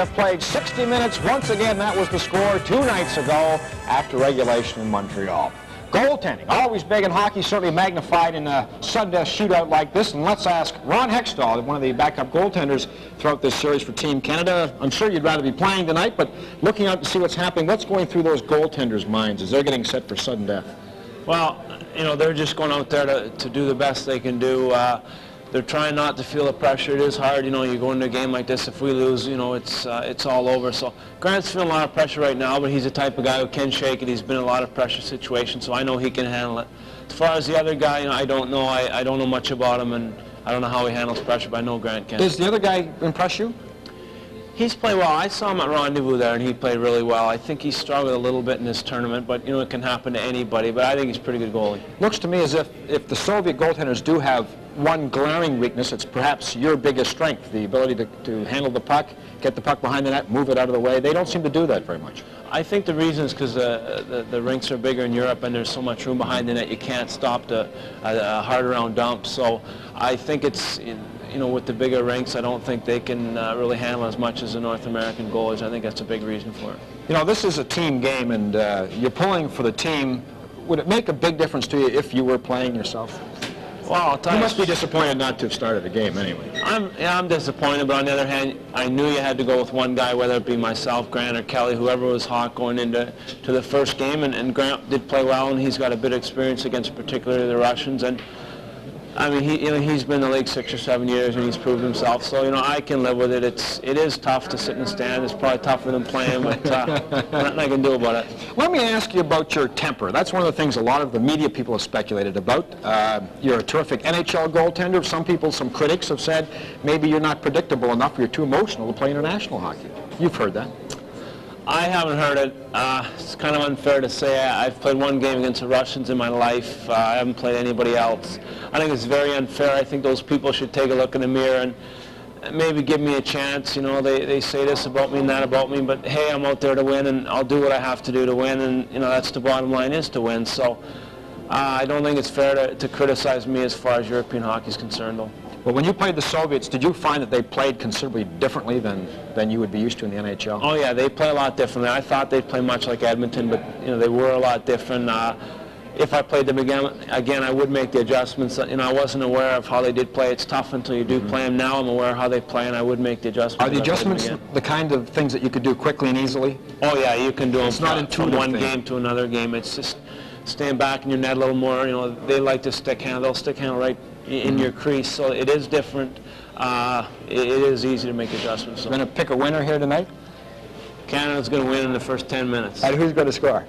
have played 60 minutes. Once again, that was the score 2 nights ago after regulation in Montreal. Goaltending, always big in hockey, certainly magnified in a sudden death shootout like this. And let's ask Ron Hextall, one of the backup goaltenders throughout this series for Team Canada. I'm sure you'd rather be playing tonight, but looking out to see what's happening, what's going through those goaltenders' minds as they're getting set for sudden death? Well, you know, they're just going out there to do the best they can do. They're trying not to feel the pressure. It is hard, you know, you go into a game like this, if we lose, you know, it's all over. So Grant's feeling a lot of pressure right now, but he's the type of guy who can shake it. He's been in a lot of pressure situations, so I know he can handle it. As far as the other guy, you know, I don't know. I don't know much about him, and I don't know how he handles pressure, but I know Grant can. Does the other guy impress you? He's played well. I saw him at Rendezvous there, and he played really well. I think he struggled a little bit in this tournament, but, you know, it can happen to anybody. But I think he's a pretty good goalie. Looks to me as if the Soviet goaltenders do have one glaring weakness, it's perhaps your biggest strength, the ability to handle the puck, get the puck behind the net, move it out of the way. They don't seem to do that very much. I think the reason is because the rinks are bigger in Europe, and there's so much room behind the net, you can't stop the hard around dump. So I think it's, you know, with the bigger rinks, I don't think they can really handle as much as the North American goalies. I think that's a big reason for it. You know, this is a team game, and you're pulling for the team. Would it make a big difference to you if you were playing yourself? Well, you must be disappointed not to have started the game anyway. I'm disappointed, but on the other hand, I knew you had to go with one guy, whether it be myself, Grant, or Kelly, whoever was hot going into the first game, and Grant did play well, and he's got a bit of experience against particularly the Russians, and I mean, he's been in the league 6 or 7 years, and he's proved himself. So, you know, I can live with it. It is tough to sit and stand. It's probably tougher than playing, but nothing I can do about it. Let me ask you about your temper. That's one of the things a lot of the media people have speculated about. You're a terrific NHL goaltender. Some people, some critics have said maybe you're not predictable enough, you're too emotional to play international hockey. You've heard that. I haven't heard it. It's kind of unfair to say. I've played one game against the Russians in my life. I haven't played anybody else. I think it's very unfair. I think those people should take a look in the mirror and maybe give me a chance. You know, they say this about me and that about me, but hey, I'm out there to win, and I'll do what I have to do to win, and, you know, that's the bottom line, is to win. So I don't think it's fair to criticize me as far as European hockey is concerned, though. Well, when you played the Soviets, did you find that they played considerably differently than you would be used to in the NHL? Oh yeah, they play a lot differently. I thought they'd play much like Edmonton, but, you know, they were a lot different. If I played them again, I would make the adjustments. You know, I wasn't aware of how they did play. It's tough until you do play them. Now I'm aware of how they play, and I would make the adjustments. Are the adjustments the kind of things that you could do quickly and easily? Oh yeah, you can do them. It's not intuitive from one game to another game. It's just stand back in your net a little more. You know, they like to stick handle. They'll stick handle right in your crease, so it is different. It is easy to make adjustments. So. Going to pick a winner here tonight? Canada's going to win in the first 10 minutes. And who's going to score?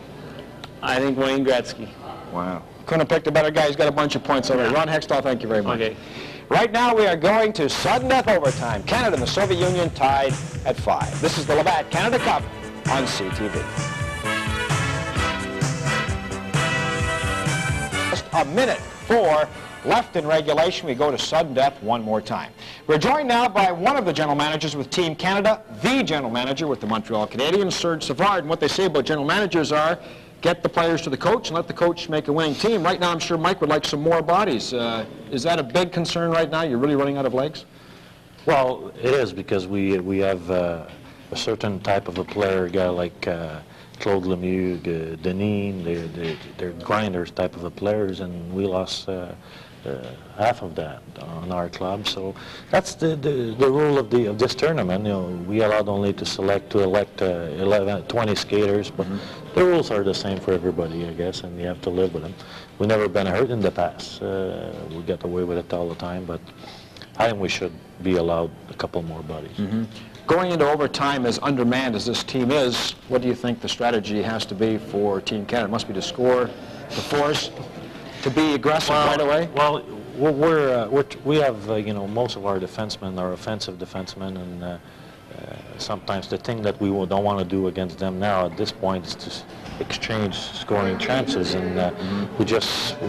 I think Wayne Gretzky. Wow. Couldn't have picked a better guy. He's got a bunch of points already. Yeah. Ron Hextall, thank you very much. Okay. Right now we are going to sudden death overtime. Canada and the Soviet Union tied at 5. This is the Labatt Canada Cup on CTV. Just a minute 4 left in regulation. We go to sudden death one more time. We're joined now by one of the general managers with Team Canada, the general manager with the Montreal Canadiens, Serge Savard. And what they say about general managers are, get the players to the coach and let the coach make a winning team. Right now, I'm sure Mike would like some more bodies. Is that a big concern right now? You're really running out of legs? Well, it is, because we have a certain type of a player, a guy like Claude Lemieux, Denis, they're grinders type of a players, and we lost half of that on our club. So that's the rule of this tournament. You know, we allowed only to elect 20 skaters, but the rules are the same for everybody, I guess, and you have to live with them. We've never been hurt in the past. We get away with it all the time, but I think we should be allowed a couple more bodies. Going into overtime, as undermanned as this team is, what do you think the strategy has to be for Team Canada? It must be to score, to force, to be aggressive right away? Well, we have you know, most of our defensemen are offensive defensemen, and sometimes the thing that we don't want to do against them now at this point is to exchange scoring chances, and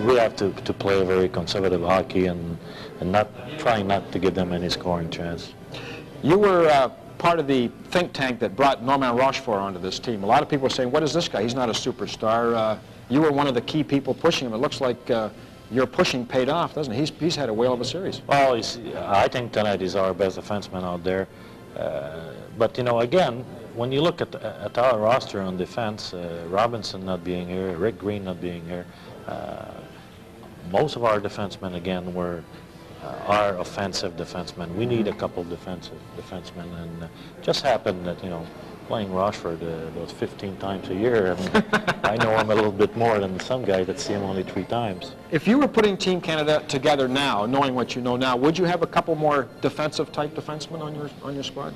we have to play a very conservative hockey and trying not to give them any scoring chance. You were part of the think tank that brought Normand Rochefort onto this team. A lot of people are saying, what is this guy? He's not a superstar. You were one of the key people pushing him. It looks like your pushing paid off, doesn't it? He's had a whale of a series. Well, I think tonight he's our best defenseman out there. But, you know, again, when you look at our roster on defense, Robinson not being here, Rick Green not being here, most of our defensemen, again, are offensive defensemen. We need a couple defensive defensemen, and just happened that, you know, playing Rochford those 15 times a year, and I know him a little bit more than some guy that see him only 3 times. If you were putting Team Canada together now, knowing what you know now, would you have a couple more defensive-type defensemen on your squad?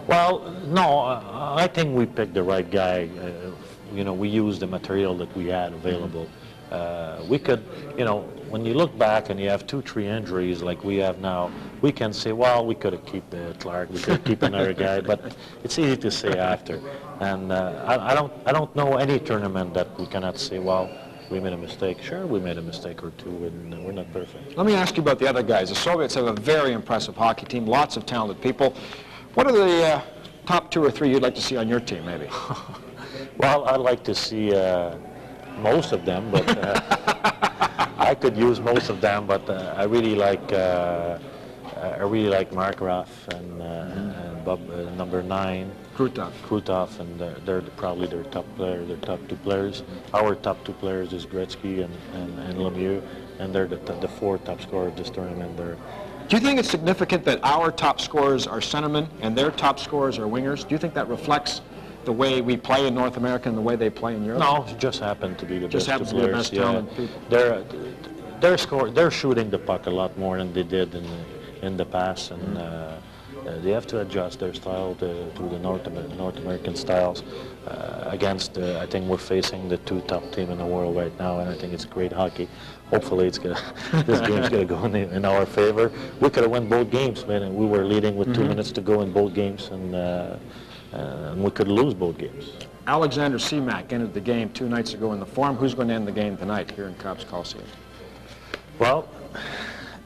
Well, no, I think we picked the right guy. You know, we used the material that we had available. We could, you know, when you look back and you have 2-3 injuries like we have now, we can say, well, we could have kept Clark, we could have kept another guy, but it's easy to say after. And I don't know any tournament that we cannot say, well, we made a mistake. Sure, we made a mistake or two, and we're not perfect. Let me ask you about the other guys. The Soviets have a very impressive hockey team, lots of talented people. What are the top 2 or 3 you'd like to see on your team, maybe? Well, I'd like to see most of them, but I could use most of them. But I really like Mark Ruff and Bob, number 9, Krutov, and they're probably their top player, their top 2 players. Our top 2 players is Gretzky and Lemieux, and they're the 4 top scorers of this tournament. Do you think it's significant that our top scorers are centermen and their top scorers are wingers? Do you think that reflects the way we play in North America and the way they play in Europe? No, it just happened to be the just best happens to be the best talented people. They're shooting the puck a lot more than they did in the past, and they have to adjust their style to the North American styles. Against, I think we're facing the 2 top teams in the world right now, and I think it's great hockey. Hopefully, this game's going to go in our favor. We could have won both games, man. We were leading with 2 minutes to go in both games, and we could lose both games. Alexander Seamak ended the game 2 nights ago in the Forum. Who's going to end the game tonight here in Copps Coliseum? Well,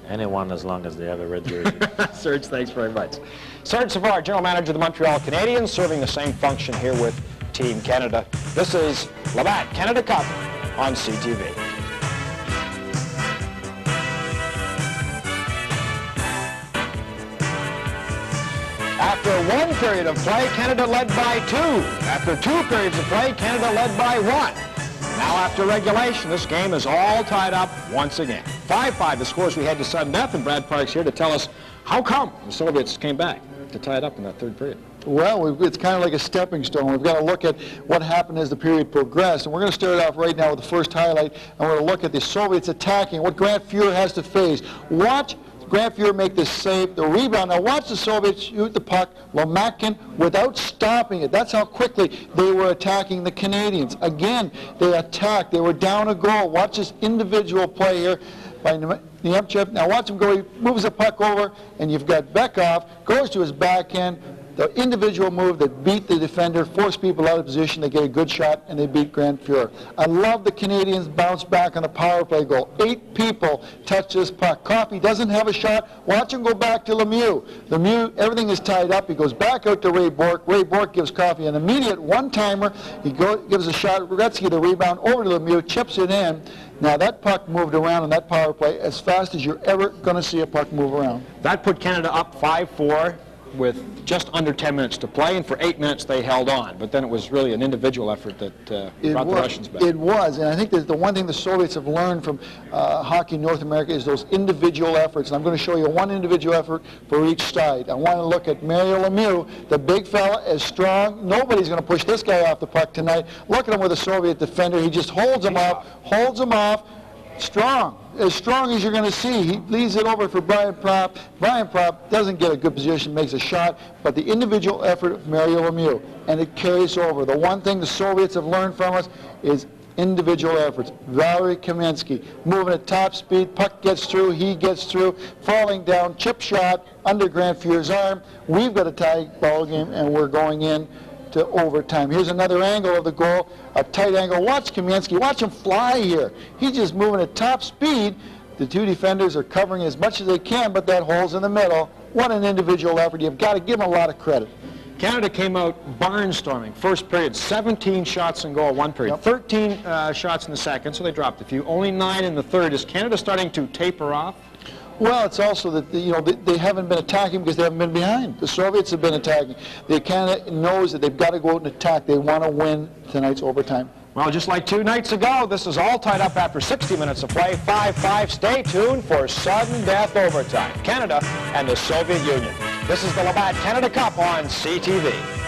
anyone as long as they have a red jersey. Serge, thanks very much. Serge Savard, General Manager of the Montreal Canadiens, serving the same function here with Team Canada. This is Labatt Canada Cup on CTV. After 1 period of play, Canada led by 2. After 2 periods of play, Canada led by 1. Now after regulation, this game is all tied up once again. 5-5 the scores we had to sudden death, and Brad Park's here to tell us how come the Soviets came back to tie it up in that 3rd period. Well, it's kind of like a stepping stone. We've got to look at what happened as the period progressed. And we're going to start off right now with the first highlight, and we're going to look at the Soviets attacking, what Grant Fuhr has to face. Watch Grant Fuhr make this save, the rebound. Now watch the Soviets shoot the puck, Lomakin, without stopping it. That's how quickly they were attacking the Canadians. Again, they attacked. They were down a goal. Watch this individual play here by Nemchev. Now watch him go. He moves the puck over, and you've got Bekov, goes to his backhand. The individual move that beat the defender, forced people out of position, they get a good shot, and they beat Grant Fuhr. I love the Canadians bounce back on a power play goal. 8 people touch this puck. Coffey doesn't have a shot. Watch him go back to Lemieux. Lemieux, everything is tied up. He goes back out to Ray Bourque. Ray Bourque gives Coffey an immediate one-timer. He gives a shot. Gretzky the rebound over to Lemieux, chips it in. Now that puck moved around in that power play as fast as you're ever going to see a puck move around. That put Canada up 5-4. With just under 10 minutes to play, and for 8 minutes they held on. But then it was really an individual effort that brought the Russians back. It was, and I think that the one thing the Soviets have learned from hockey in North America is those individual efforts. And I'm going to show you one individual effort for each side. I want to look at Mario Lemieux, the big fella, is strong. Nobody's going to push this guy off the puck tonight. Look at him with a Soviet defender. He just holds him off. Strong, as strong as you're going to see. He leaves it over for Brian Propp. Brian Propp doesn't get a good position, makes a shot, but the individual effort of Mario Lemieux, and it carries over. The one thing the Soviets have learned from us is individual efforts. Valery Kaminsky moving at top speed, puck gets through, he gets through, falling down, chip shot under Grant Fuhr's arm. We've got a tie ball game, and we're going in to overtime. Here's another angle of the goal, a tight angle. Watch Kaminsky, watch him fly here. He's just moving at top speed. The 2 defenders are covering as much as they can, but that hole's in the middle. What an individual effort. You've got to give him a lot of credit. Canada came out barnstorming. First period, 17 shots in goal, 1 period. Yep. 13 shots in the second, so they dropped a few. Only 9 in the third. Is Canada starting to taper off? Well, it's also that they haven't been attacking because they haven't been behind. The Soviets have been attacking. Canada knows that they've got to go out and attack. They want to win tonight's overtime. Well, just like 2 nights ago, this is all tied up after 60 minutes of play. 5-5. Stay tuned for sudden death overtime. Canada and the Soviet Union. This is the Labatt Canada Cup on CTV.